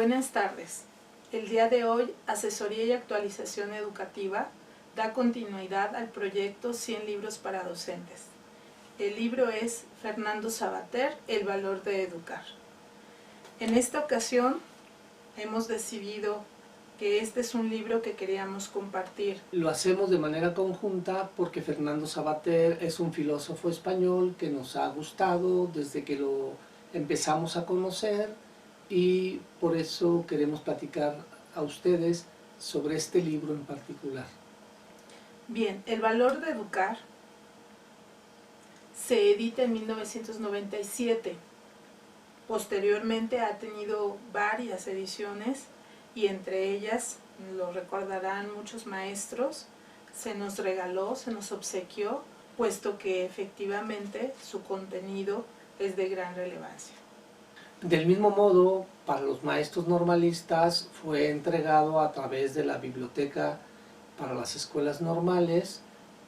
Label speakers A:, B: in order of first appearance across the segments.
A: Buenas tardes. El día de hoy, Asesoría y Actualización Educativa da continuidad al proyecto 100 libros para docentes. El libro es Fernando Savater, El valor de educar. En esta ocasión hemos decidido que este es un libro que queríamos compartir.
B: Lo hacemos de manera conjunta porque Fernando Savater es un filósofo español que nos ha gustado desde que lo empezamos a conocer y por eso queremos platicar a ustedes sobre este libro en particular.
A: Bien, El valor de educar se edita en 1997. Posteriormente ha tenido varias ediciones y entre ellas, lo recordarán muchos maestros, se nos regaló, se nos obsequió, puesto que efectivamente su contenido es de gran relevancia.
B: Del mismo modo, para los maestros normalistas fue entregado a través de la Biblioteca para las Escuelas Normales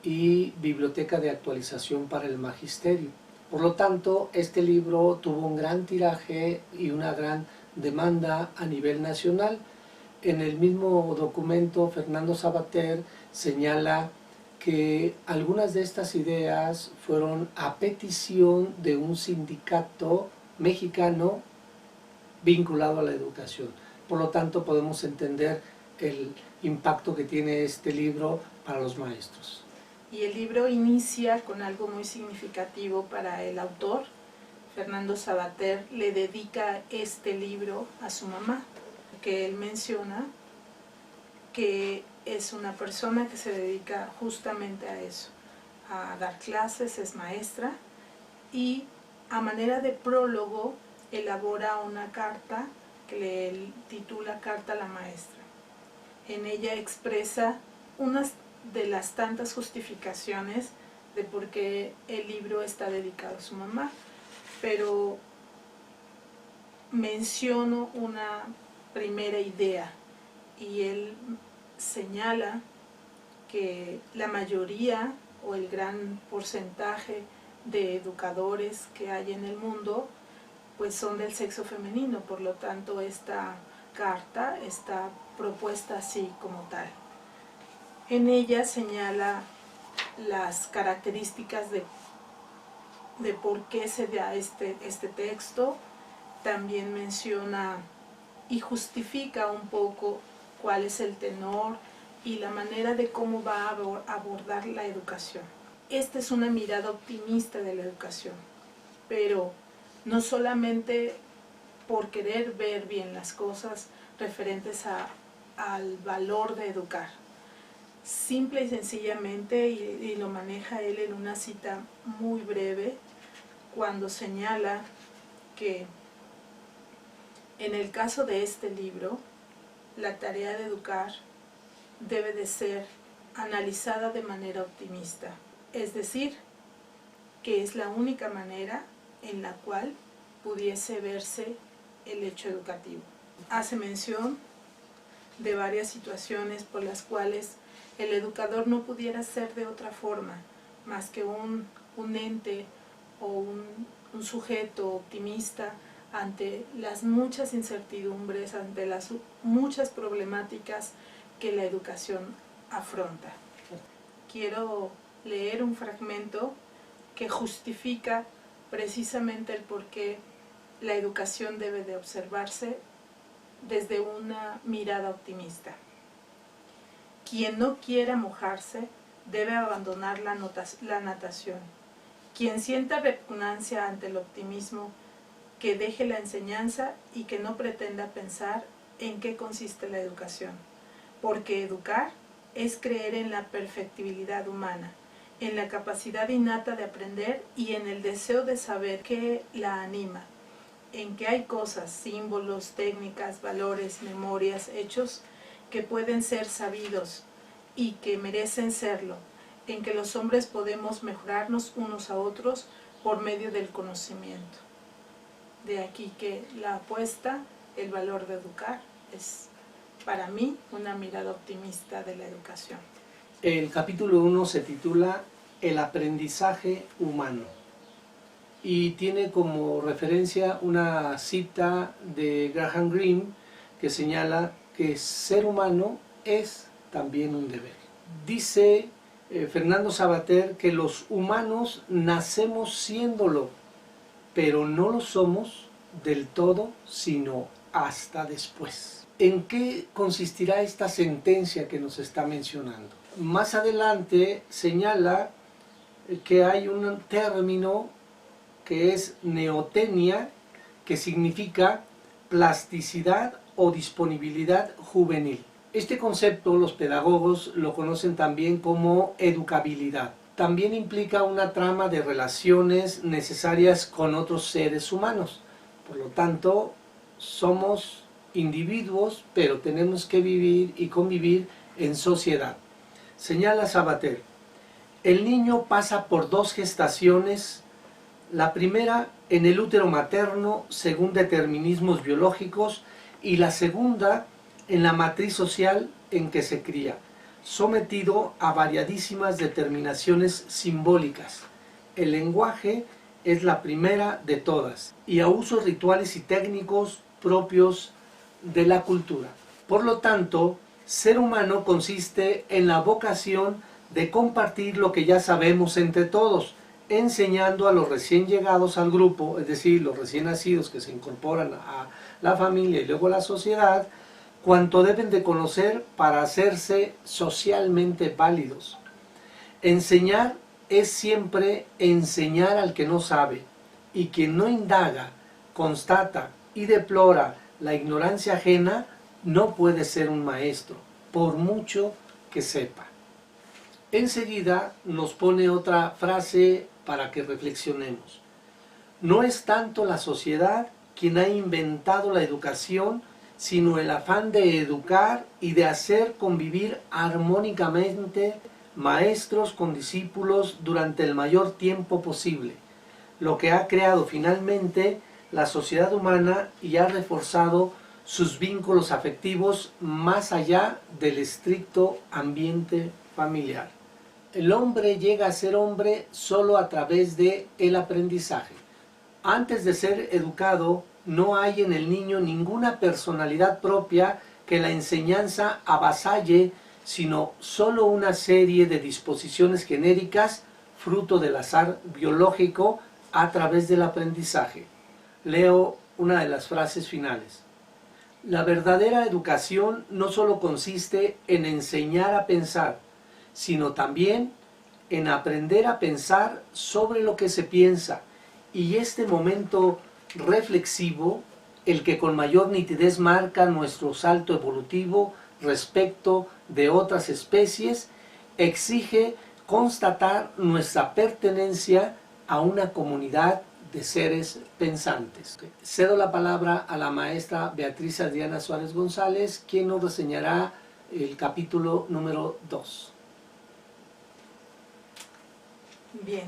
B: y Biblioteca de Actualización para el Magisterio. Por lo tanto, este libro tuvo un gran tiraje y una gran demanda a nivel nacional. En el mismo documento, Fernando Savater señala que algunas de estas ideas fueron a petición de un sindicato mexicano vinculado a la educación. Por lo tanto, podemos entender el impacto que tiene este libro para los maestros.
A: Y el libro inicia con algo muy significativo para el autor. Fernando Savater le dedica este libro a su mamá, que él menciona que es una persona que se dedica justamente a eso, a dar clases, es maestra, y a manera de prólogo elabora una carta que le titula Carta a la Maestra. En ella expresa unas de las tantas justificaciones de por qué el libro está dedicado a su mamá, pero menciono una primera idea y él señala que la mayoría o el gran porcentaje de educadores que hay en el mundo pues son del sexo femenino, por lo tanto esta carta está propuesta así como tal. En ella señala las características de por qué se da este texto, también menciona y justifica un poco cuál es el tenor y la manera de cómo va a abordar la educación. Esta es una mirada optimista de la educación, pero no solamente por querer ver bien las cosas referentes al valor de educar. Simple y sencillamente, y lo maneja él en una cita muy breve, cuando señala que en el caso de este libro, la tarea de educar debe de ser analizada de manera optimista, es decir, que es la única manera en la cual pudiese verse el hecho educativo. Hace mención de varias situaciones por las cuales el educador no pudiera ser de otra forma, más que un ente o un sujeto optimista ante las muchas incertidumbres, ante las muchas problemáticas que la educación afronta. Quiero leer un fragmento que justifica precisamente el por qué la educación debe de observarse desde una mirada optimista. Quien no quiera mojarse debe abandonar la natación. Quien sienta repugnancia ante el optimismo, que deje la enseñanza y que no pretenda pensar en qué consiste la educación. Porque educar es creer en la perfectibilidad humana, en la capacidad innata de aprender y en el deseo de saber qué la anima, en que hay cosas, símbolos, técnicas, valores, memorias, hechos que pueden ser sabidos y que merecen serlo, en que los hombres podemos mejorarnos unos a otros por medio del conocimiento. De aquí que la apuesta, el valor de educar, es para mí una mirada optimista de la educación.
B: El capítulo 1 se titula El aprendizaje humano y tiene como referencia una cita de Graham Greene que señala que ser humano es también un deber. Dice Fernando Savater que los humanos nacemos siéndolo, pero no lo somos del todo, sino hasta después. ¿En qué consistirá esta sentencia que nos está mencionando? Más adelante señala que hay un término que es neotenia, que significa plasticidad o disponibilidad juvenil. Este concepto los pedagogos lo conocen también como educabilidad. También implica una trama de relaciones necesarias con otros seres humanos. Por lo tanto, somos individuos, pero tenemos que vivir y convivir en sociedad. Señala Savater, el niño pasa por 2 gestaciones, la primera en el útero materno según determinismos biológicos y la segunda en la matriz social en que se cría, sometido a variadísimas determinaciones simbólicas. El lenguaje es la primera de todas y a usos rituales y técnicos propios de la cultura. Por lo tanto, ser humano consiste en la vocación de compartir lo que ya sabemos entre todos, enseñando a los recién llegados al grupo, es decir, los recién nacidos que se incorporan a la familia y luego a la sociedad, cuanto deben de conocer para hacerse socialmente válidos. Enseñar es siempre enseñar al que no sabe, y quien no indaga, constata y deplora la ignorancia ajena no puede ser un maestro, por mucho que sepa. Enseguida nos pone otra frase para que reflexionemos. No es tanto la sociedad quien ha inventado la educación, sino el afán de educar y de hacer convivir armónicamente maestros con discípulos durante el mayor tiempo posible, lo que ha creado finalmente la sociedad humana y ha reforzado sus vínculos afectivos más allá del estricto ambiente familiar. El hombre llega a ser hombre solo a través de el aprendizaje. Antes de ser educado, no hay en el niño ninguna personalidad propia que la enseñanza avasalle, sino solo una serie de disposiciones genéricas, fruto del azar biológico a través del aprendizaje. Leo una de las frases finales. La verdadera educación no solo consiste en enseñar a pensar, sino también en aprender a pensar sobre lo que se piensa, y este momento reflexivo, el que con mayor nitidez marca nuestro salto evolutivo respecto de otras especies, exige constatar nuestra pertenencia a una comunidad de seres pensantes. Cedo la palabra a la maestra Beatriz Adriana Suárez González, quien nos reseñará el capítulo número 2.
A: Bien,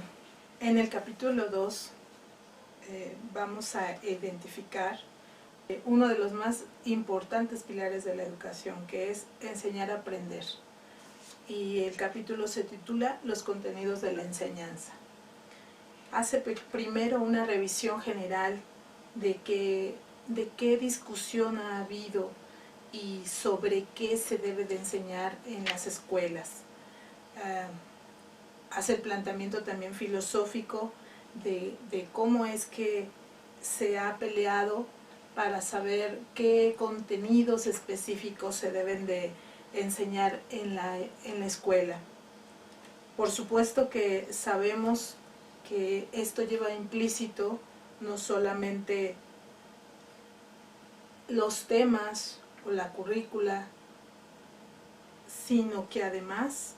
A: en el capítulo 2 vamos a identificar uno de los más importantes pilares de la educación, que es enseñar a aprender. Y el capítulo se titula Los contenidos de la enseñanza. Hace primero una revisión general de qué discusión ha habido y sobre qué se debe de enseñar en las escuelas. Hace el planteamiento también filosófico de cómo es que se ha peleado para saber qué contenidos específicos se deben de enseñar en la escuela. Por supuesto que sabemos que esto lleva implícito no solamente los temas o la currícula, sino que además,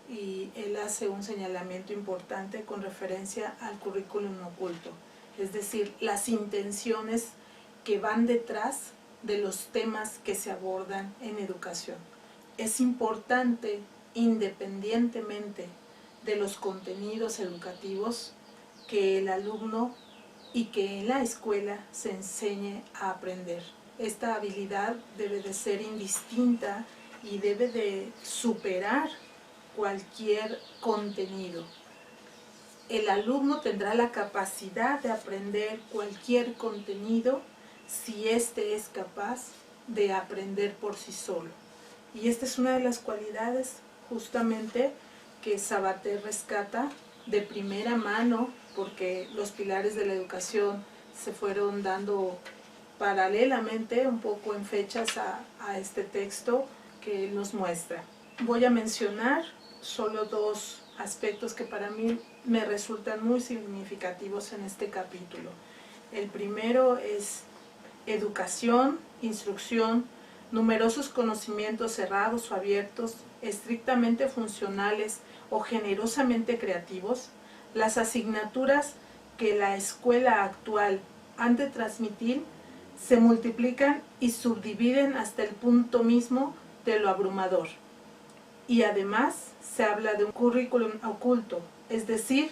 A: y él hace un señalamiento importante con referencia al currículum oculto, es decir, las intenciones que van detrás de los temas que se abordan en educación. Es importante, independientemente de los contenidos educativos, que el alumno y que en la escuela se enseñe a aprender. Esta habilidad debe de ser indistinta y debe de superar cualquier contenido. El alumno tendrá la capacidad de aprender cualquier contenido si éste es capaz de aprender por sí solo. Y esta es una de las cualidades justamente que Sabater rescata de primera mano, porque los pilares de la educación se fueron dando paralelamente un poco en fechas a este texto que él nos muestra. Voy a mencionar solo dos aspectos que para mí me resultan muy significativos en este capítulo. El primero es educación, instrucción, numerosos conocimientos cerrados o abiertos, estrictamente funcionales o generosamente creativos, las asignaturas que la escuela actual han de transmitir se multiplican y subdividen hasta el punto mismo de lo abrumador. Y además se habla de un currículum oculto, es decir,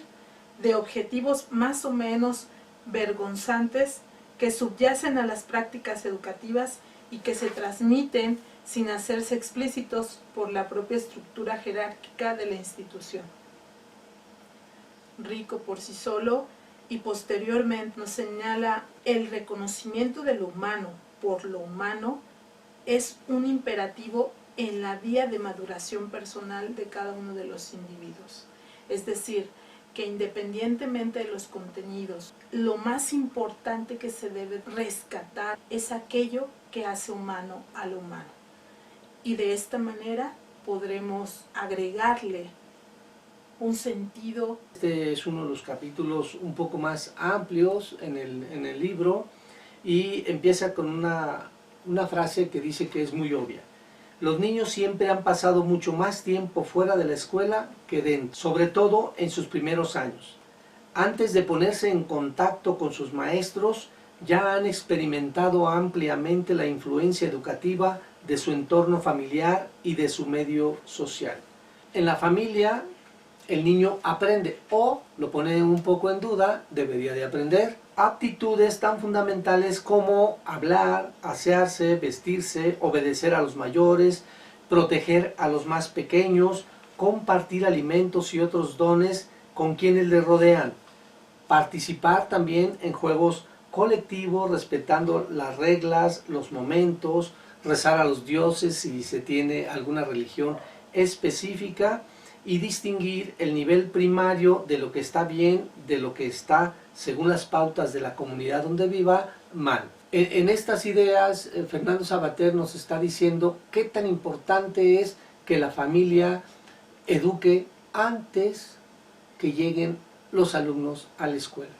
A: de objetivos más o menos vergonzantes que subyacen a las prácticas educativas y que se transmiten sin hacerse explícitos por la propia estructura jerárquica de la institución. Rico por sí solo y posteriormente nos señala el reconocimiento de lo humano por lo humano es un imperativo en la vía de maduración personal de cada uno de los individuos. Es decir, que independientemente de los contenidos, lo más importante que se debe rescatar es aquello que hace humano al humano. Y de esta manera podremos agregarle un sentido.
B: Este es uno de los capítulos un poco más amplios en el libro y empieza con una frase que dice que es muy obvia. Los niños siempre han pasado mucho más tiempo fuera de la escuela que dentro, sobre todo en sus primeros años. Antes de ponerse en contacto con sus maestros, ya han experimentado ampliamente la influencia educativa de su entorno familiar y de su medio social. En la familia, el niño aprende, o lo pone un poco en duda, debería de aprender, aptitudes tan fundamentales como hablar, asearse, vestirse, obedecer a los mayores, proteger a los más pequeños, compartir alimentos y otros dones con quienes le rodean, participar también en juegos colectivos, respetando las reglas, los momentos, rezar a los dioses si se tiene alguna religión específica, y distinguir el nivel primario de lo que está bien, de lo que está, según las pautas de la comunidad donde viva, mal. En estas ideas, Fernando Sabater nos está diciendo qué tan importante es que la familia eduque antes que lleguen los alumnos a la escuela.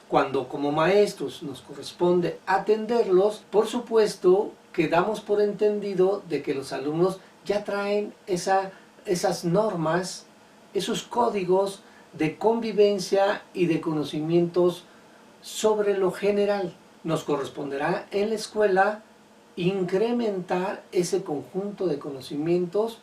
B: Cuando como maestros nos corresponde atenderlos, por supuesto que damos por entendido de que los alumnos ya traen esas normas, esos códigos de convivencia y de conocimientos sobre lo general. Nos corresponderá en la escuela incrementar ese conjunto de conocimientos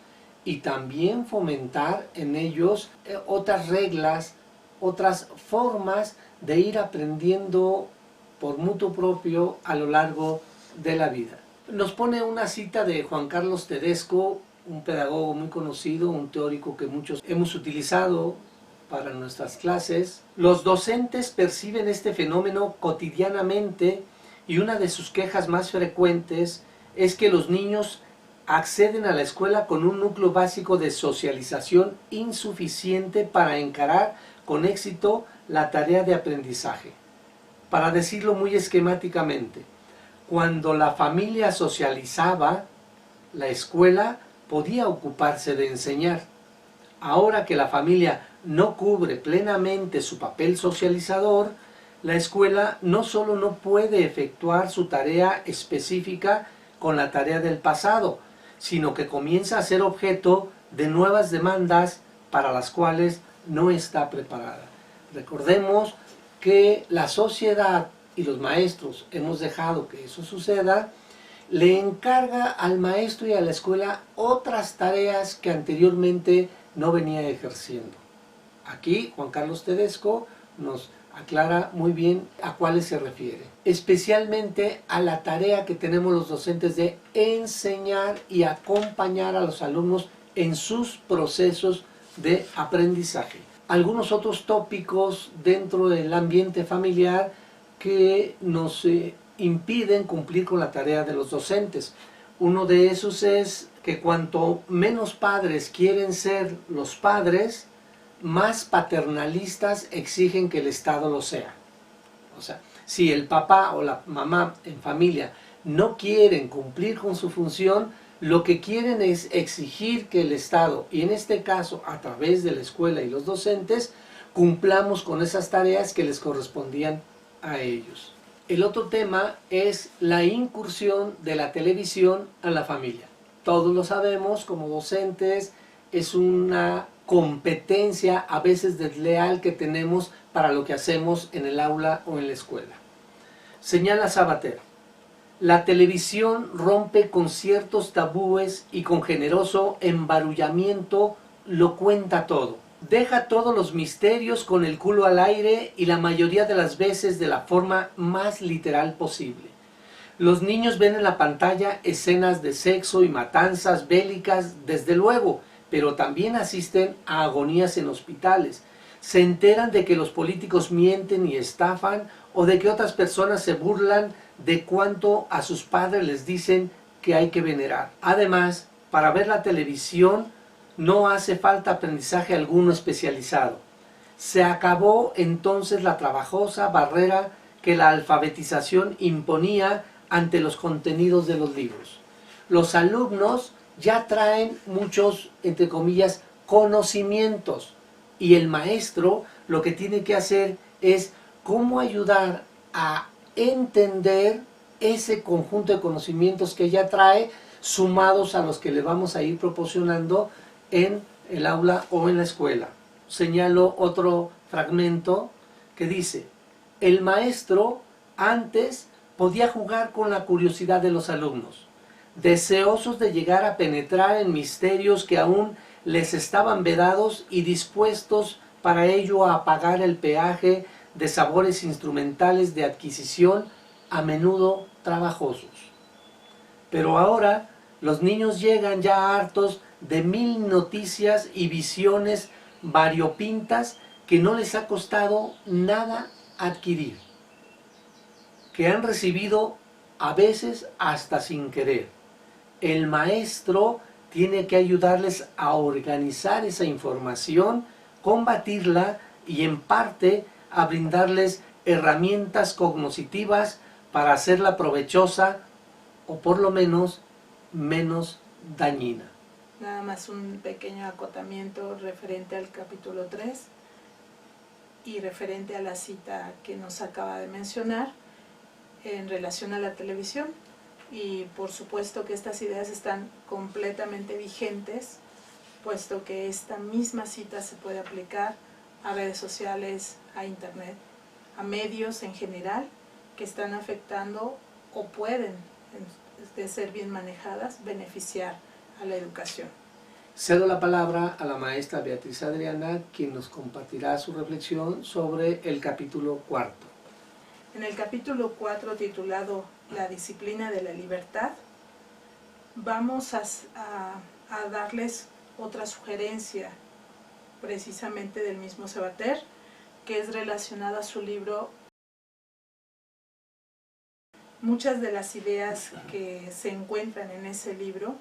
B: y también fomentar en ellos otras reglas, otras formas de ir aprendiendo por mutuo propio a lo largo de la vida. Nos pone una cita de Juan Carlos Tedesco, un pedagogo muy conocido, un teórico que muchos hemos utilizado para nuestras clases. Los docentes perciben este fenómeno cotidianamente y una de sus quejas más frecuentes es que los niños acceden a la escuela con un núcleo básico de socialización insuficiente para encarar con éxito la tarea de aprendizaje. Para decirlo muy esquemáticamente, cuando la familia socializaba, la escuela podía ocuparse de enseñar. Ahora que la familia no cubre plenamente su papel socializador, la escuela no solo no puede efectuar su tarea específica con la tarea del pasado, sino que comienza a ser objeto de nuevas demandas para las cuales no está preparada. Recordemos que la sociedad y los maestros hemos dejado que eso suceda, le encarga al maestro y a la escuela otras tareas que anteriormente no venía ejerciendo. Aquí Juan Carlos Tedesco nos aclara muy bien a cuáles se refiere. Especialmente a la tarea que tenemos los docentes de enseñar y acompañar a los alumnos en sus procesos de aprendizaje. Algunos otros tópicos dentro del ambiente familiar que nos impiden cumplir con la tarea de los docentes. Uno de esos es que cuanto menos padres quieren ser los padres, más paternalistas exigen que el Estado lo sea. O sea, si el papá o la mamá en familia no quieren cumplir con su función, lo que quieren es exigir que el Estado, y en este caso a través de la escuela y los docentes, cumplamos con esas tareas que les correspondían a ellos. El otro tema es la incursión de la televisión a la familia. Todos lo sabemos, como docentes, es una competencia a veces desleal que tenemos para lo que hacemos en el aula o en la escuela. Señala Sabater: la televisión rompe con ciertos tabúes y con generoso embarullamiento lo cuenta todo. Deja todos los misterios con el culo al aire y la mayoría de las veces de la forma más literal posible. Los niños ven en la pantalla escenas de sexo y matanzas bélicas, desde luego, pero también asisten a agonías en hospitales. Se enteran de que los políticos mienten y estafan, o de que otras personas se burlan de cuánto a sus padres les dicen que hay que venerar. Además, para ver la televisión no hace falta aprendizaje alguno especializado. Se acabó entonces la trabajosa barrera que la alfabetización imponía ante los contenidos de los libros. Los alumnos ya traen muchos, entre comillas, conocimientos, y el maestro lo que tiene que hacer es cómo ayudar a entender ese conjunto de conocimientos que ya trae, sumados a los que le vamos a ir proporcionando en el aula o en la escuela. Señalo otro fragmento que dice: el maestro antes podía jugar con la curiosidad de los alumnos, deseosos de llegar a penetrar en misterios que aún les estaban vedados y dispuestos para ello a pagar el peaje de sabores instrumentales de adquisición, a menudo trabajosos. Pero ahora los niños llegan ya hartos de 1000 noticias y visiones variopintas que no les ha costado nada adquirir, que han recibido a veces hasta sin querer. El maestro tiene que ayudarles a organizar esa información, combatirla y en parte a brindarles herramientas cognitivas para hacerla provechosa o por lo menos dañina.
A: Nada más un pequeño acotamiento referente al capítulo 3 y referente a la cita que nos acaba de mencionar en relación a la televisión. Y por supuesto que estas ideas están completamente vigentes, puesto que esta misma cita se puede aplicar a redes sociales, a internet, a medios en general que están afectando o pueden, de ser bien manejadas, beneficiar a la educación.
B: Cedo la palabra a la maestra Beatriz Adriana, quien nos compartirá su reflexión sobre el capítulo 4.
A: En el capítulo 4, titulado La disciplina de la libertad, vamos a darles otra sugerencia, precisamente del mismo Sabater, que es relacionada a su libro. Muchas de las ideas que se encuentran en ese libro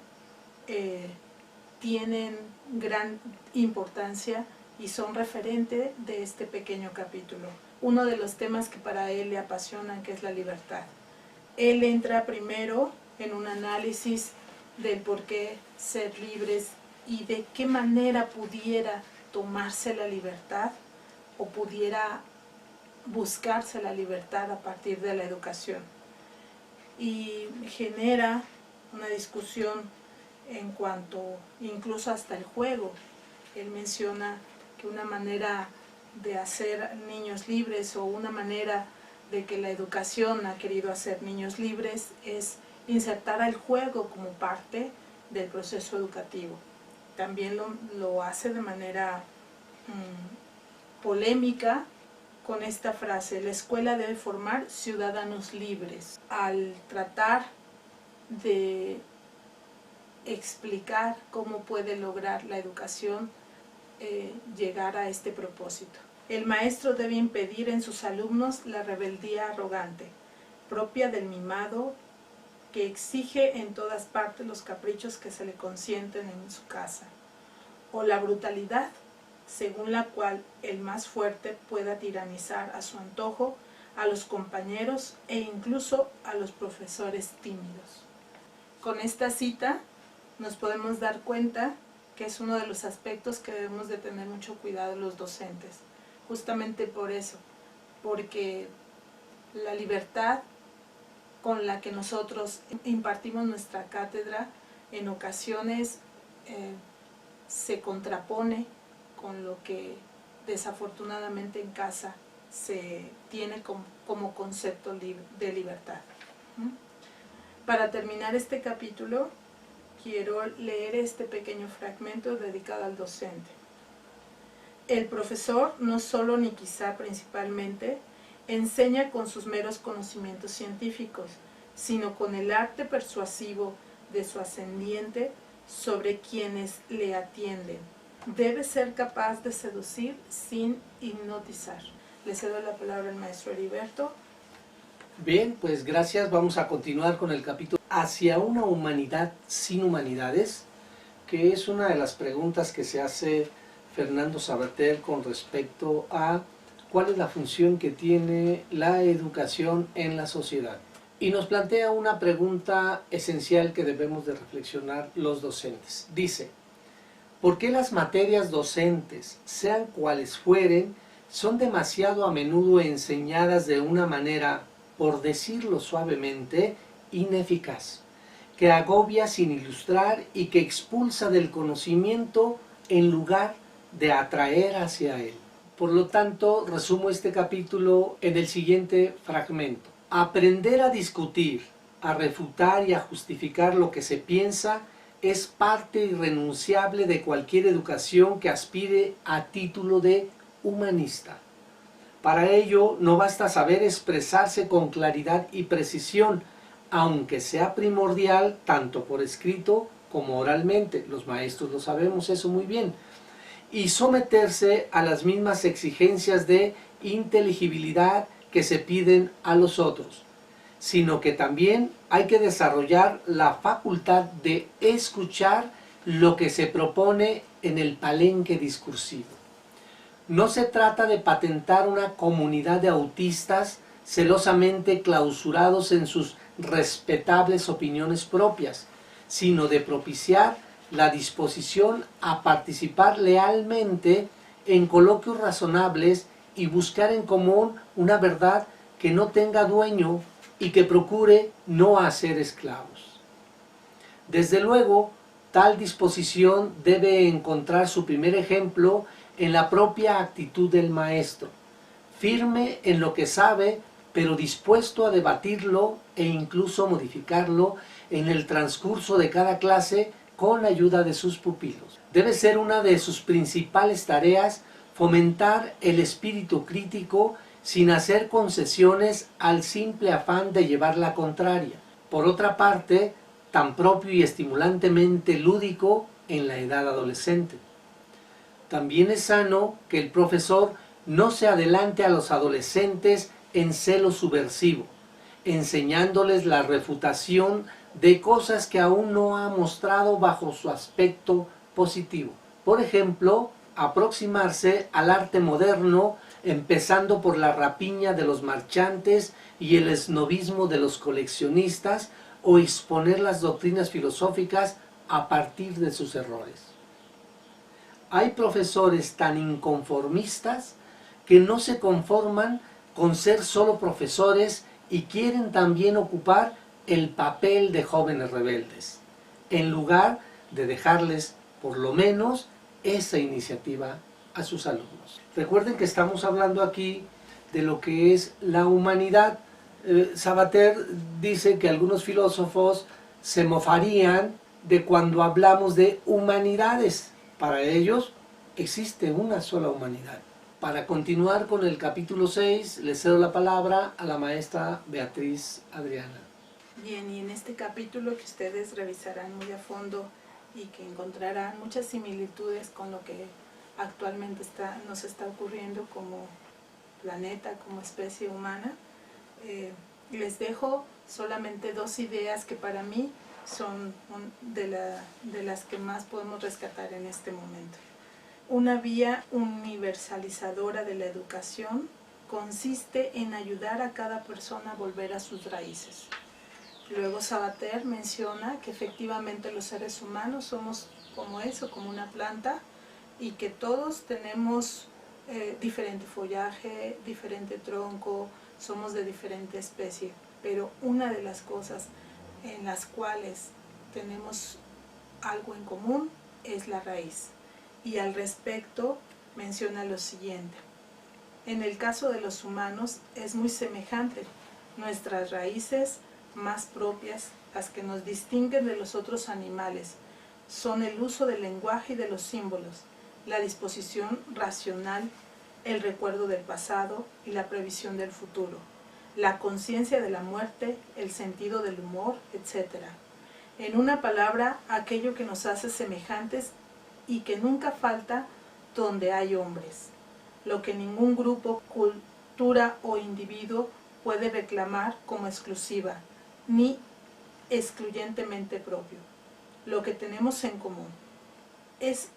A: tienen gran importancia y son referente de este pequeño capítulo. Uno de los temas que para él le apasionan, que es la libertad. Él entra primero en un análisis del por qué ser libres y de qué manera pudiera tomarse la libertad o pudiera buscarse la libertad a partir de la educación. Y genera una discusión en cuanto incluso hasta el juego. Él menciona que una manera de hacer niños libres o una manera de que la educación ha querido hacer niños libres es insertar al juego como parte del proceso educativo. También lo hace de manera polémica con esta frase: la escuela debe formar ciudadanos libres. Al tratar de explicar cómo puede lograr la educación llegar a este propósito. El maestro debe impedir en sus alumnos la rebeldía arrogante, propia del mimado que exige en todas partes los caprichos que se le consienten en su casa, o la brutalidad según la cual el más fuerte pueda tiranizar a su antojo a los compañeros e incluso a los profesores tímidos. Con esta cita nos podemos dar cuenta que es uno de los aspectos que debemos de tener mucho cuidado los docentes, justamente por eso, porque la libertad con la que nosotros impartimos nuestra cátedra en ocasiones se contrapone con lo que desafortunadamente en casa se tiene como concepto de libertad. Para terminar este capítulo, quiero leer este pequeño fragmento dedicado al docente. El profesor no solo ni quizá principalmente enseña con sus meros conocimientos científicos, sino con el arte persuasivo de su ascendiente sobre quienes le atienden. Debe ser capaz de seducir sin hipnotizar. Le cedo la palabra al maestro Heriberto.
B: Bien, pues gracias. Vamos a continuar con el capítulo Hacia una humanidad sin humanidades, que es una de las preguntas que se hace Fernando Sabater con respecto a cuál es la función que tiene la educación en la sociedad. Y nos plantea una pregunta esencial que debemos de reflexionar los docentes. Dice: ¿por qué las materias docentes, sean cuales fueren, son demasiado a menudo enseñadas de una manera, por decirlo suavemente, ineficaz, que agobia sin ilustrar y que expulsa del conocimiento en lugar de atraer hacia él? Por lo tanto, resumo este capítulo en el siguiente fragmento. Aprender a discutir, a refutar y a justificar lo que se piensa es parte irrenunciable de cualquier educación que aspire a título de humanista. Para ello no basta saber expresarse con claridad y precisión, aunque sea primordial tanto por escrito como oralmente. Los maestros lo sabemos eso muy bien. Y someterse a las mismas exigencias de inteligibilidad que se piden a los otros, sino que también hay que desarrollar la facultad de escuchar lo que se propone en el palenque discursivo. No se trata de patentar una comunidad de autistas celosamente clausurados en sus respetables opiniones propias, sino de propiciar la disposición a participar lealmente en coloquios razonables y buscar en común una verdad que no tenga dueño y que procure no hacer esclavos. Desde luego, tal disposición debe encontrar su primer ejemplo en la propia actitud del maestro, firme en lo que sabe, pero dispuesto a debatirlo e incluso modificarlo en el transcurso de cada clase con ayuda de sus pupilos. Debe ser una de sus principales tareas fomentar el espíritu crítico sin hacer concesiones al simple afán de llevar la contraria. Por otra parte, tan propio y estimulantemente lúdico en la edad adolescente. También es sano que el profesor no se adelante a los adolescentes en celo subversivo, enseñándoles la refutación de cosas que aún no ha mostrado bajo su aspecto positivo. Por ejemplo, aproximarse al arte moderno empezando por la rapiña de los marchantes y el esnobismo de los coleccionistas, o exponer las doctrinas filosóficas a partir de sus errores. Hay profesores tan inconformistas que no se conforman con ser solo profesores y quieren también ocupar el papel de jóvenes rebeldes, en lugar de dejarles, por lo menos, esa iniciativa a sus alumnos. Recuerden que estamos hablando aquí de lo que es la humanidad. Sabater dice que algunos filósofos se mofarían de cuando hablamos de humanidades. Para ellos existe una sola humanidad. Para continuar con el capítulo 6, le cedo la palabra a la maestra Beatriz Adriana.
A: Bien, y en este capítulo que ustedes revisarán muy a fondo y que encontrarán muchas similitudes con lo que actualmente nos está ocurriendo como planeta, como especie humana, Les dejo solamente 2 ideas que para mí son de las que más podemos rescatar en este momento. Una vía universalizadora de la educación consiste en ayudar a cada persona a volver a sus raíces. Luego Sabater menciona que efectivamente los seres humanos somos como eso, como una planta, y que todos tenemos diferente follaje, diferente tronco, somos de diferente especie, pero una de las cosas en las cuales tenemos algo en común es la raíz. Y al respecto menciona lo siguiente: en el caso de los humanos es muy semejante. Nuestras raíces más propias, las que nos distinguen de los otros animales, son el uso del lenguaje y de los símbolos, la disposición racional, el recuerdo del pasado y la previsión del futuro, la conciencia de la muerte, el sentido del humor, etc. En una palabra, aquello que nos hace semejantes y que nunca falta donde hay hombres, lo que ningún grupo, cultura o individuo puede reclamar como exclusiva, ni excluyentemente propio. Lo que tenemos en común es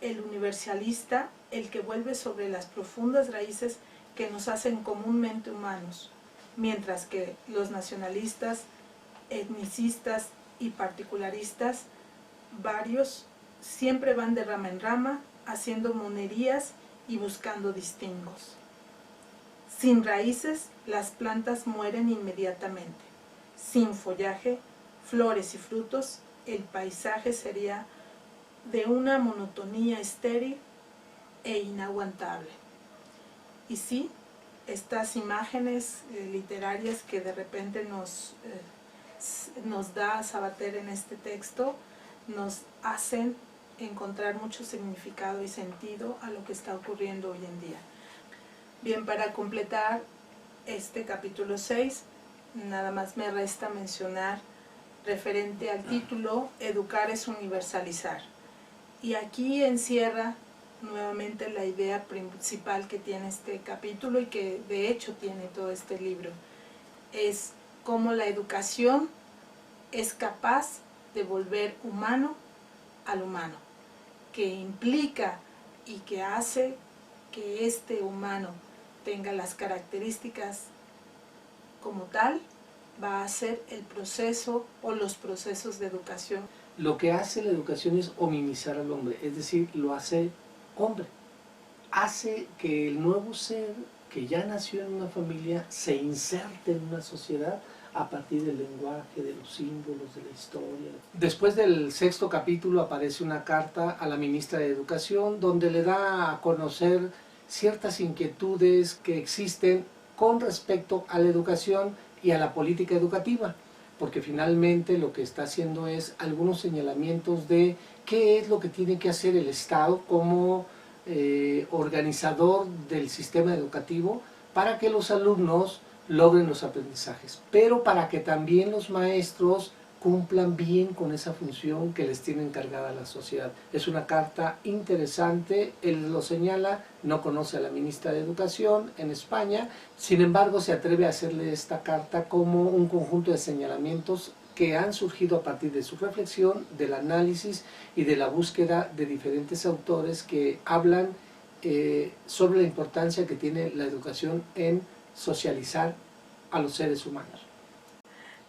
A: el universalista, el que vuelve sobre las profundas raíces que nos hacen comúnmente humanos, mientras que los nacionalistas, etnicistas y particularistas, varios, siempre van de rama en rama, haciendo monerías y buscando distingos. Sin raíces, las plantas mueren inmediatamente. Sin follaje, flores y frutos, el paisaje sería de una monotonía estéril e inaguantable. Y sí, estas imágenes literarias que de repente nos da Sabater en este texto, nos hacen encontrar mucho significado y sentido a lo que está ocurriendo hoy en día. Bien, para completar este capítulo 6, nada más me resta mencionar referente al título: Educar es universalizar. Y aquí encierra nuevamente la idea principal que tiene este capítulo y que de hecho tiene todo este libro. Es cómo la educación es capaz de volver humano al humano, que implica y que hace que este humano tenga las características como tal, va a ser el proceso o los procesos de educación.
B: Lo que hace la educación es hominizar al hombre, es decir, lo hace hombre. Hace que el nuevo ser que ya nació en una familia se inserte en una sociedad a partir del lenguaje, de los símbolos, de la historia. Después del 6º capítulo aparece una carta a la ministra de Educación donde le da a conocer ciertas inquietudes que existen con respecto a la educación y a la política educativa, porque finalmente lo que está haciendo es algunos señalamientos de qué es lo que tiene que hacer el Estado como organizador del sistema educativo para que los alumnos logren los aprendizajes, pero para que también los maestros cumplan bien con esa función que les tiene encargada la sociedad. Es una carta interesante, él lo señala, no conoce a la ministra de Educación en España, sin embargo se atreve a hacerle esta carta como un conjunto de señalamientos que han surgido a partir de su reflexión, del análisis y de la búsqueda de diferentes autores que hablan sobre la importancia que tiene la educación en socializar a los seres humanos.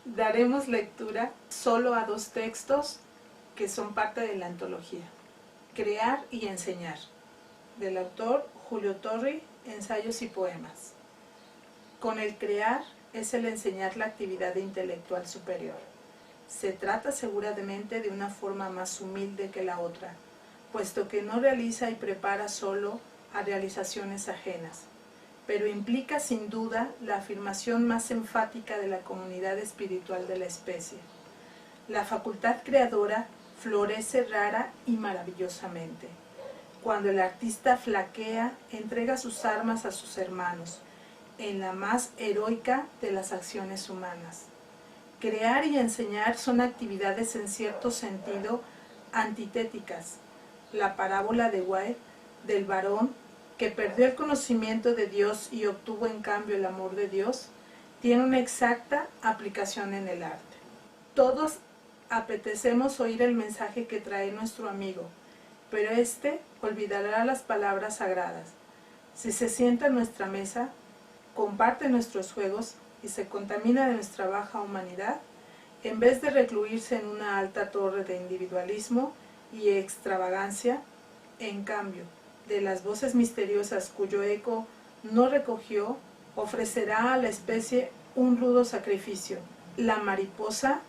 A: Daremos lectura solo a 2 textos que son parte de la antología: Crear y enseñar, del autor Julio Torri, ensayos y poemas. Con el crear es el enseñar la actividad intelectual superior. Se trata seguramente de una forma más humilde que la otra, puesto que no realiza y prepara solo a realizaciones ajenas, pero implica sin duda la afirmación más enfática de la comunidad espiritual de la especie. La facultad creadora florece rara y maravillosamente. Cuando el artista flaquea, entrega sus armas a sus hermanos, en la más heroica de las acciones humanas. Crear y enseñar son actividades en cierto sentido antitéticas. La parábola de White del varón que perdió el conocimiento de Dios y obtuvo en cambio el amor de Dios tiene una exacta aplicación en el arte. Todos apetecemos oír el mensaje que trae nuestro amigo, pero éste olvidará las palabras sagradas. Si se sienta a nuestra mesa, comparte nuestros juegos y se contamina de nuestra baja humanidad, en vez de recluirse en una alta torre de individualismo y extravagancia, en cambio, de las voces misteriosas cuyo eco no recogió, ofrecerá a la especie un rudo sacrificio. La mariposa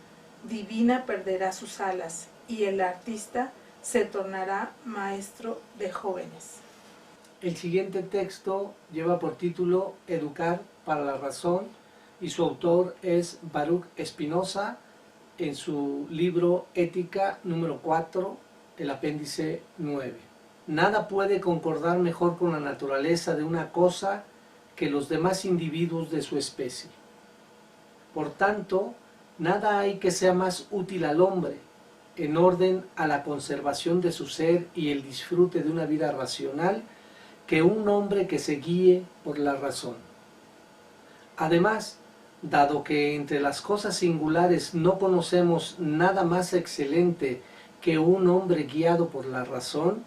A: divina perderá sus alas y el artista se tornará maestro de jóvenes.
B: El siguiente texto lleva por título Educar para la razón y su autor es Baruch Spinoza en su libro Ética número 4, el apéndice 9. Nada puede concordar mejor con la naturaleza de una cosa que los demás individuos de su especie. Por tanto, nada hay que sea más útil al hombre, en orden a la conservación de su ser y el disfrute de una vida racional, que un hombre que se guíe por la razón. Además, dado que entre las cosas singulares no conocemos nada más excelente que un hombre guiado por la razón,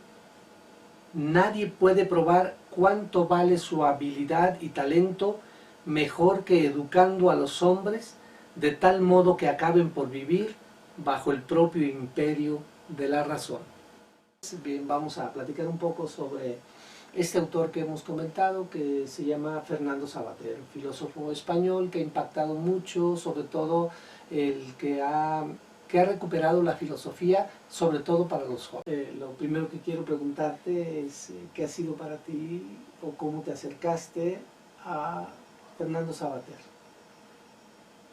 B: nadie puede probar cuánto vale su habilidad y talento mejor que educando a los hombres de tal modo que acaben por vivir bajo el propio imperio de la razón. Bien, vamos a platicar un poco sobre este autor que hemos comentado, que se llama Fernando Savater, filósofo español que ha impactado mucho, sobre todo el que ha recuperado la filosofía, sobre todo para los jóvenes. Lo primero que quiero preguntarte es qué ha sido para ti o cómo te acercaste a Fernando Savater.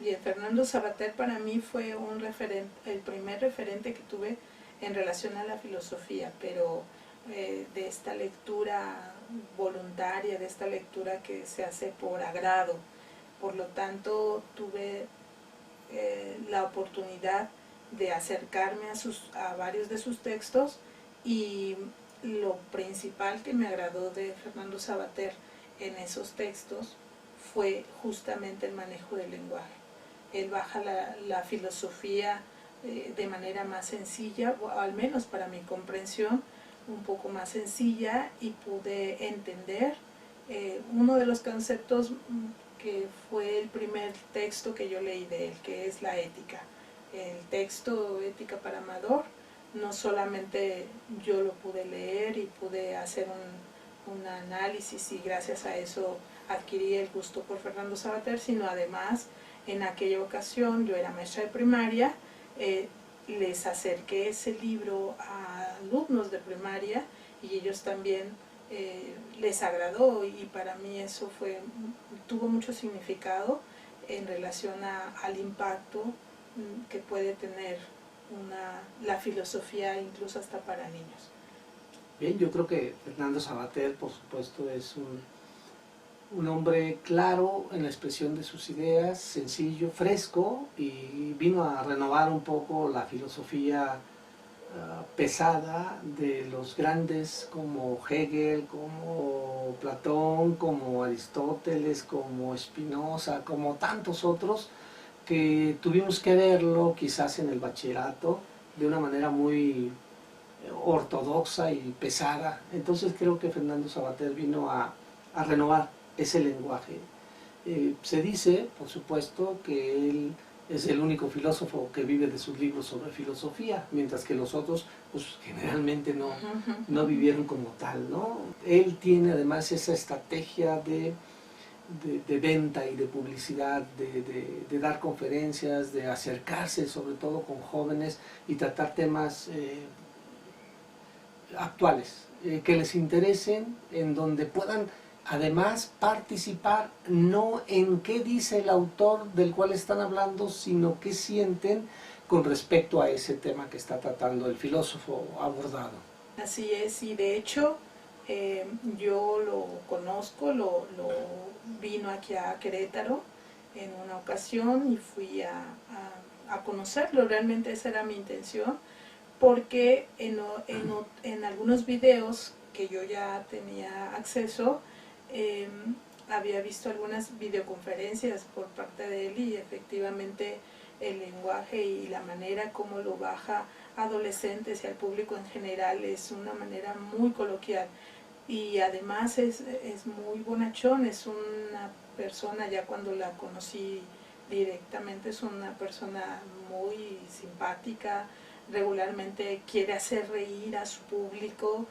A: Bien, Fernando Savater para mí fue un referente, el primer referente que tuve en relación a la filosofía, pero de esta lectura voluntaria, de esta lectura que se hace por agrado. Por lo tanto, tuve la oportunidad de acercarme a varios de sus textos, y lo principal que me agradó de Fernando Savater en esos textos fue justamente el manejo del lenguaje. Él baja la filosofía de manera más sencilla, o al menos para mi comprensión, un poco más sencilla, y pude entender uno de los conceptos que fue el primer texto que yo leí de él, que es la ética. El texto Ética para Amador, no solamente yo lo pude leer y pude hacer un análisis, y gracias a eso adquirí el gusto por Fernando Savater, sino además en aquella ocasión yo era maestra de primaria, les acerqué ese libro a alumnos de primaria y ellos también les agradó, y para mí eso tuvo mucho significado en relación al impacto que puede tener la filosofía incluso hasta para niños.
B: Bien, yo creo que Fernando Savater, por supuesto, es un hombre claro en la expresión de sus ideas, sencillo, fresco, y vino a renovar un poco la filosofía pesada de los grandes como Hegel, como Platón, como Aristóteles, como Spinoza, como tantos otros, que tuvimos que verlo quizás en el bachillerato de una manera muy ortodoxa y pesada. Entonces creo que Fernando Savater vino a renovar ese lenguaje. Se dice, por supuesto, que él es el único filósofo que vive de sus libros sobre filosofía, mientras que los otros pues, generalmente no vivieron como tal, ¿no? Él tiene además esa estrategia de venta y de publicidad, de dar conferencias, de acercarse sobre todo con jóvenes y tratar temas actuales, que les interesen, en donde puedan además participar no en qué dice el autor del cual están hablando, sino qué sienten con respecto a ese tema que está tratando el filósofo abordado.
A: Así es, y de hecho yo lo conozco, lo vino aquí a Querétaro en una ocasión y fui a conocerlo. Realmente esa era mi intención, porque en algunos videos que yo ya tenía acceso, había visto algunas videoconferencias por parte de él y efectivamente el lenguaje y la manera como lo baja a adolescentes y al público en general es una manera muy coloquial. Y además es muy bonachón, es una persona, ya cuando la conocí directamente, es una persona muy simpática, regularmente quiere hacer reír a su público,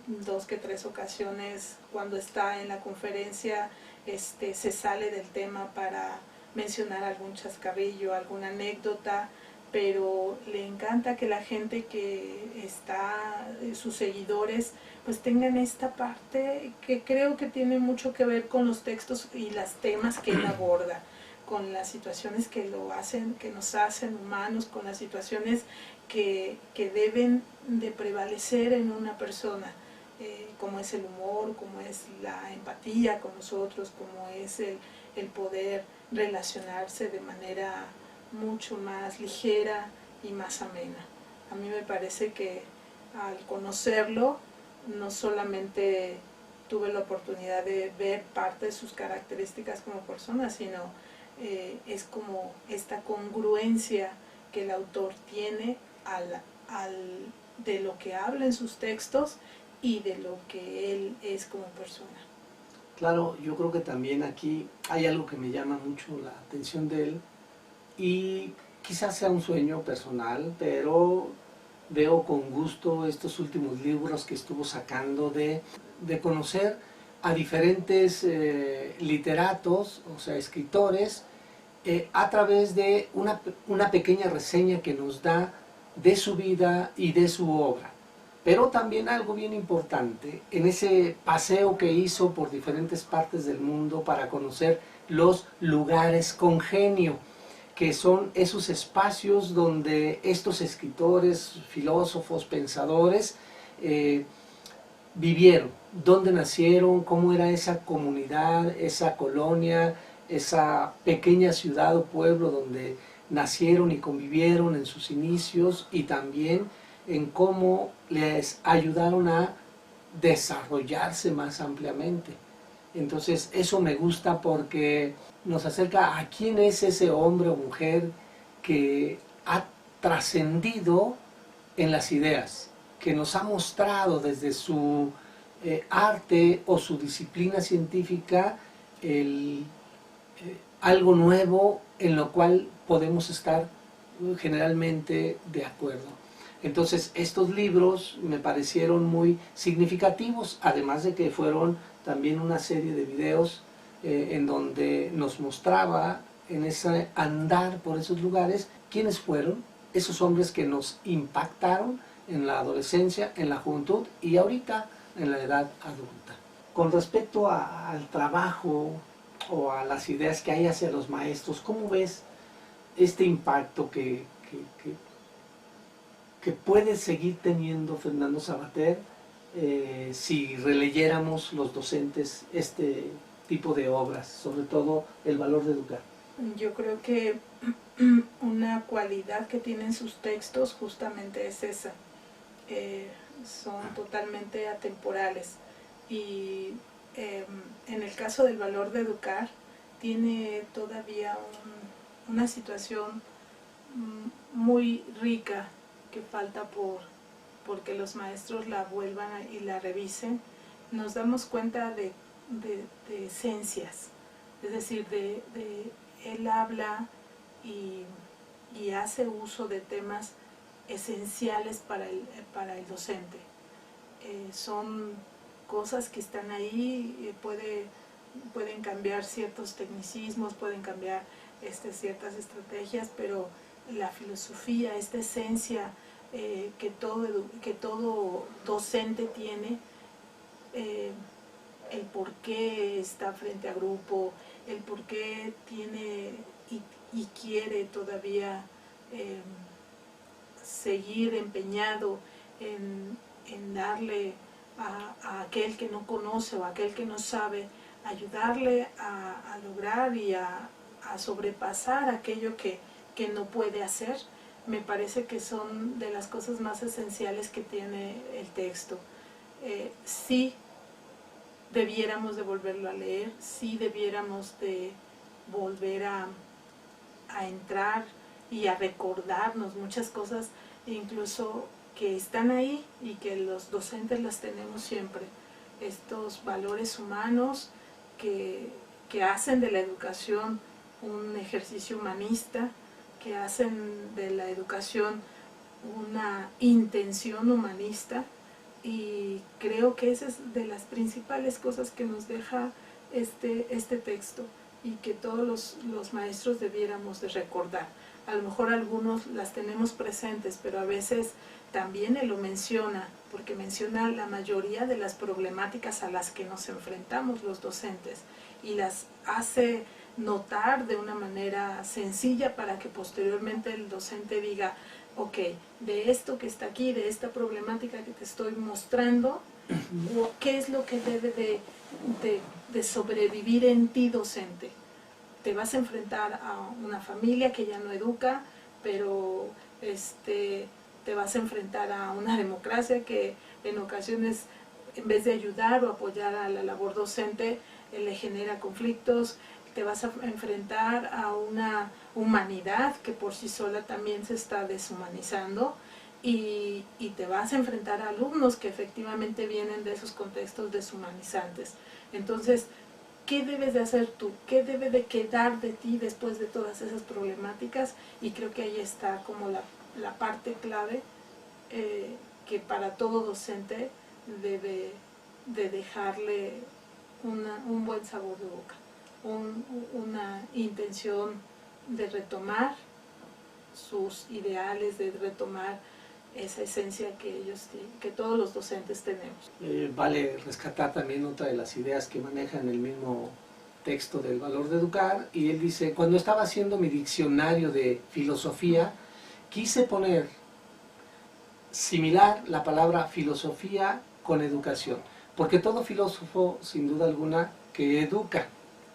A: 2 que 3 ocasiones cuando está en la conferencia se sale del tema para mencionar algún chascarrillo, alguna anécdota, pero le encanta que la gente que está, sus seguidores, pues tengan esta parte que creo que tiene mucho que ver con los textos y los temas que él aborda, con las situaciones que lo hacen, que nos hacen humanos, con las situaciones que deben de prevalecer en una persona, como es el humor, como es la empatía con nosotros, como es el poder relacionarse de manera mucho más ligera y más amena. A mí me parece que al conocerlo, no solamente tuve la oportunidad de ver parte de sus características como persona, sino es como esta congruencia que el autor tiene de lo que habla en sus textos y de lo que él es como persona.
B: Claro, yo creo que también aquí hay algo que me llama mucho la atención de él y quizás sea un sueño personal, pero veo con gusto estos últimos libros que estuvo sacando de conocer a diferentes literatos, o sea, escritores, a través de una pequeña reseña que nos da de su vida y de su obra. Pero también algo bien importante, en ese paseo que hizo por diferentes partes del mundo para conocer los lugares con genio, que son esos espacios donde estos escritores, filósofos, pensadores, vivieron, dónde nacieron, cómo era esa comunidad, esa colonia, esa pequeña ciudad o pueblo donde nacieron y convivieron en sus inicios, y también en cómo les ayudaron a desarrollarse más ampliamente. Entonces eso me gusta porque nos acerca a quién es ese hombre o mujer que ha trascendido en las ideas, que nos ha mostrado desde su arte o su disciplina científica algo nuevo en lo cual podemos estar generalmente de acuerdo. Entonces estos libros me parecieron muy significativos, además de que fueron también una serie de videos en donde nos mostraba en ese andar por esos lugares quiénes fueron esos hombres que nos impactaron en la adolescencia, en la juventud y ahorita en la edad adulta. Con respecto al trabajo o a las ideas que hay hacia los maestros, ¿cómo ves este impacto que puede seguir teniendo Fernando Savater si releyéramos los docentes este tipo de obras, sobre todo El valor de educar?
A: Yo creo que una cualidad que tienen sus textos justamente es esa. Son totalmente atemporales y en el caso del valor de educar tiene todavía una situación muy rica que falta porque los maestros la vuelvan y la revisen. Nos damos cuenta de esencias, es decir, él habla y hace uso de temas esenciales para el docente. Son cosas que están ahí, pueden cambiar ciertos tecnicismos, pueden cambiar ciertas estrategias, pero la filosofía, esta esencia que todo docente tiene, el por qué está frente a grupo, el por qué tiene y quiere todavía seguir empeñado en darle a aquel que no conoce o a aquel que no sabe, ayudarle a lograr y a sobrepasar aquello que no puede hacer. Me parece que son de las cosas más esenciales que tiene el texto. Sí, debiéramos de volverlo a leer, sí debiéramos de volver a entrar y a recordarnos muchas cosas, incluso que están ahí y que los docentes las tenemos siempre. Estos valores humanos que hacen de la educación un ejercicio humanista, que hacen de la educación una intención humanista, y creo que esa es de las principales cosas que nos deja este texto y que todos los maestros debiéramos de recordar. A lo mejor algunos las tenemos presentes, pero a veces también él lo menciona, porque menciona la mayoría de las problemáticas a las que nos enfrentamos los docentes y las hace notar de una manera sencilla para que posteriormente el docente diga, ok, de esto que está aquí, de esta problemática que te estoy mostrando, ¿qué es lo que debe de sobrevivir en ti, docente? Te vas a enfrentar a una familia que ya no educa, pero te vas a enfrentar a una democracia que en ocasiones, en vez de ayudar o apoyar a la labor docente, le genera conflictos. Te vas a enfrentar a una humanidad que por sí sola también se está deshumanizando, y te vas a enfrentar a alumnos que efectivamente vienen de esos contextos deshumanizantes. Entonces, ¿qué debes de hacer tú? ¿Qué debe de quedar de ti después de todas esas problemáticas? Y creo que ahí está como la parte clave que para todo docente debe de dejarle un buen sabor de boca, una intención de retomar sus ideales, de retomar esa esencia que todos los docentes tenemos.
B: Vale rescatar también otra de las ideas que maneja en el mismo texto del valor de educar, y él dice, cuando estaba haciendo mi diccionario de filosofía, quise poner similar la palabra filosofía con educación, porque todo filósofo, sin duda alguna, que educa,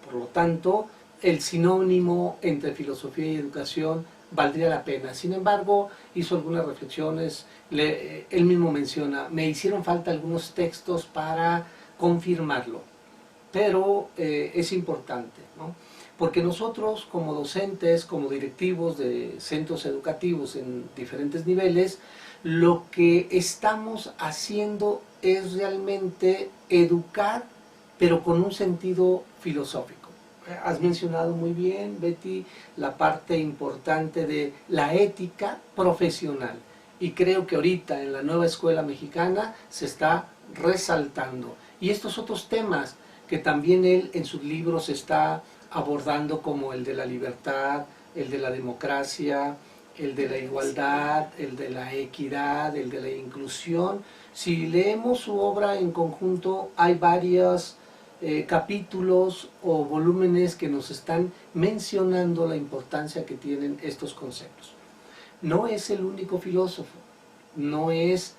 B: por lo tanto, el sinónimo entre filosofía y educación valdría la pena. Sin embargo, hizo algunas reflexiones, él mismo menciona, me hicieron falta algunos textos para confirmarlo, pero es importante, ¿no? Porque nosotros como docentes, como directivos de centros educativos en diferentes niveles, lo que estamos haciendo es realmente educar, pero con un sentido filosófico. Has mencionado muy bien, Betty, la parte importante de la ética profesional. Y creo que ahorita en la nueva escuela mexicana se está resaltando. Y estos otros temas que también él en sus libros está abordando, como el de la libertad, el de la democracia, el de la igualdad, el de la equidad, el de la inclusión. Si leemos su obra en conjunto, hay varios capítulos o volúmenes que nos están mencionando la importancia que tienen estos conceptos. No es el único filósofo, no es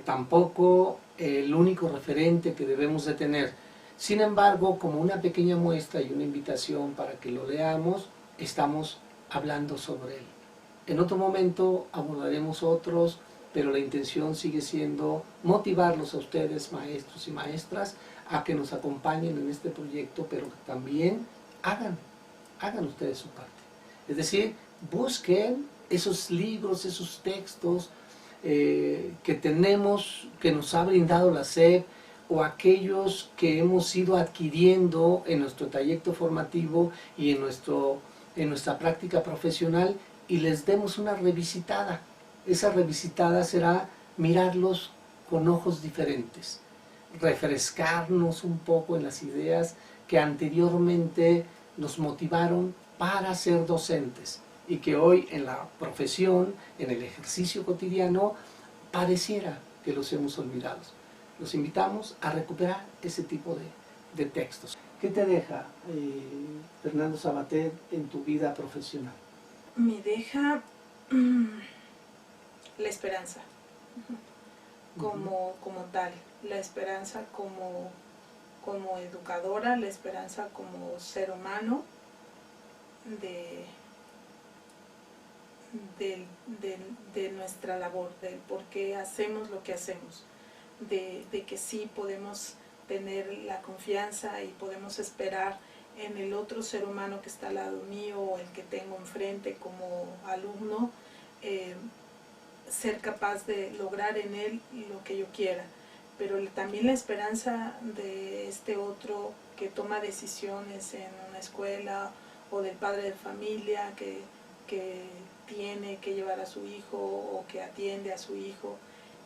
B: tampoco el único referente que debemos de tener. Sin embargo, como una pequeña muestra y una invitación para que lo leamos, estamos hablando sobre él. En otro momento abordaremos otros, pero la intención sigue siendo motivarlos a ustedes, maestros y maestras, a que nos acompañen en este proyecto, pero que también hagan ustedes su parte. Es decir, busquen esos libros, esos textos que tenemos, que nos ha brindado la SEP, o aquellos que hemos ido adquiriendo en nuestro trayecto formativo y en nuestra práctica profesional, y les demos una revisitada. Esa revisitada será mirarlos con ojos diferentes, refrescarnos un poco en las ideas que anteriormente nos motivaron para ser docentes y que hoy en la profesión, en el ejercicio cotidiano, pareciera que los hemos olvidado. Los invitamos a recuperar ese tipo de textos. ¿Qué te deja, Fernando Sabater, en tu vida profesional?
A: Me deja la esperanza como tal, la esperanza como educadora, la esperanza como ser humano de nuestra labor, del por qué hacemos lo que hacemos, de que sí podemos tener la confianza y podemos esperar en el otro ser humano que está al lado mío o el que tengo enfrente como alumno, ser capaz de lograr en él lo que yo quiera. Pero también la esperanza de este otro que toma decisiones en una escuela, o del padre de familia que tiene que llevar a su hijo o que atiende a su hijo,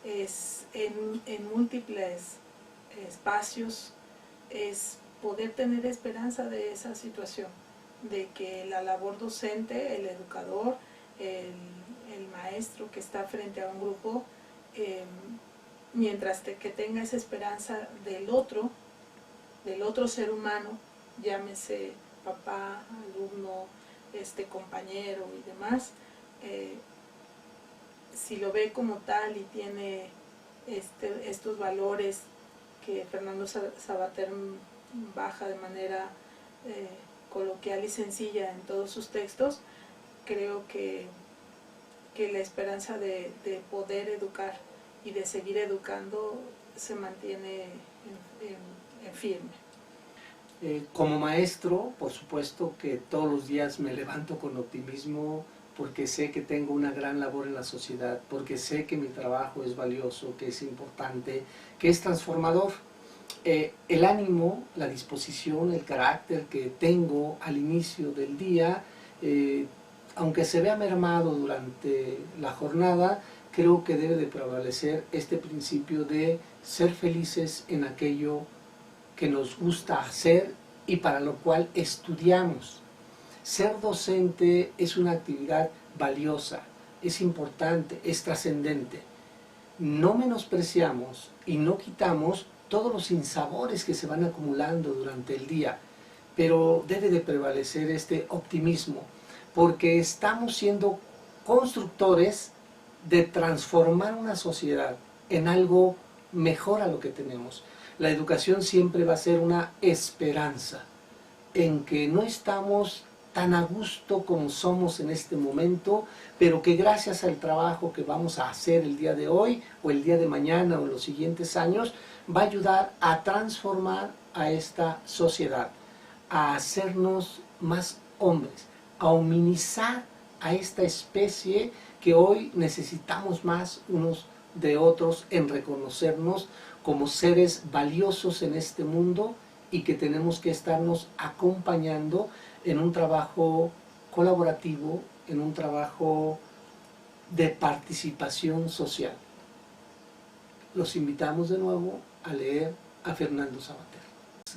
A: es en múltiples espacios, es poder tener esperanza de esa situación, de que la labor docente, el educador, el maestro que está frente a un grupo, mientras que tenga esa esperanza del otro ser humano, llámese papá, alumno, compañero y demás, si lo ve como tal y tiene estos valores que Fernando Savater baja de manera coloquial y sencilla en todos sus textos, creo que la esperanza de poder educar y de seguir educando se mantiene en firme.
B: Como maestro, por supuesto que todos los días me levanto con optimismo porque sé que tengo una gran labor en la sociedad, porque sé que mi trabajo es valioso, que es importante, que es transformador. El ánimo, la disposición, el carácter que tengo al inicio del día, aunque se vea mermado durante la jornada, creo que debe de prevalecer este principio de ser felices en aquello que nos gusta hacer y para lo cual estudiamos. Ser docente es una actividad valiosa, es importante, es trascendente. No menospreciamos y no quitamos todos los sinsabores que se van acumulando durante el día, pero debe de prevalecer este optimismo, porque estamos siendo constructores de transformar una sociedad en algo mejor a lo que tenemos. La educación siempre va a ser una esperanza en que no estamos tan a gusto como somos en este momento, pero que gracias al trabajo que vamos a hacer el día de hoy o el día de mañana o en los siguientes años, va a ayudar a transformar a esta sociedad, a hacernos más hombres, a humanizar a esta especie que hoy necesitamos más unos de otros en reconocernos como seres valiosos en este mundo y que tenemos que estarnos acompañando en un trabajo colaborativo, en un trabajo de participación social. Los invitamos de nuevo a leer a Fernando Savater.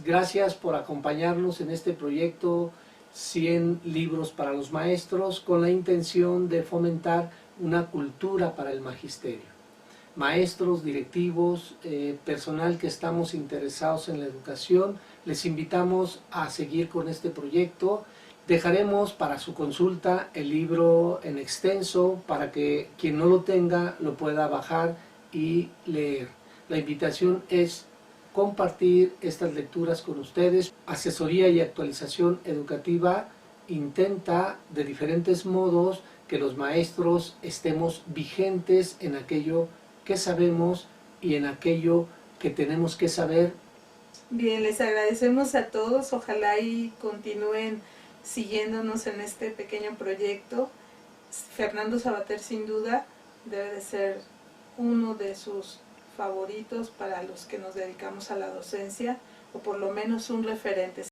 B: Gracias por acompañarnos en este proyecto 100 libros para los maestros, con la intención de fomentar una cultura para el magisterio. Maestros, directivos, personal que estamos interesados en la educación, les invitamos a seguir con este proyecto. Dejaremos para su consulta el libro en extenso para que quien no lo tenga lo pueda bajar y leer. La invitación es compartir estas lecturas con ustedes. Asesoría y actualización educativa intenta de diferentes modos que los maestros estemos vigentes en aquello que sabemos y en aquello que tenemos que saber.
A: Bien, les agradecemos a todos, ojalá y continúen siguiéndonos en este pequeño proyecto. Fernando Savater sin duda debe de ser uno de sus favoritos para los que nos dedicamos a la docencia, o por lo menos un referente.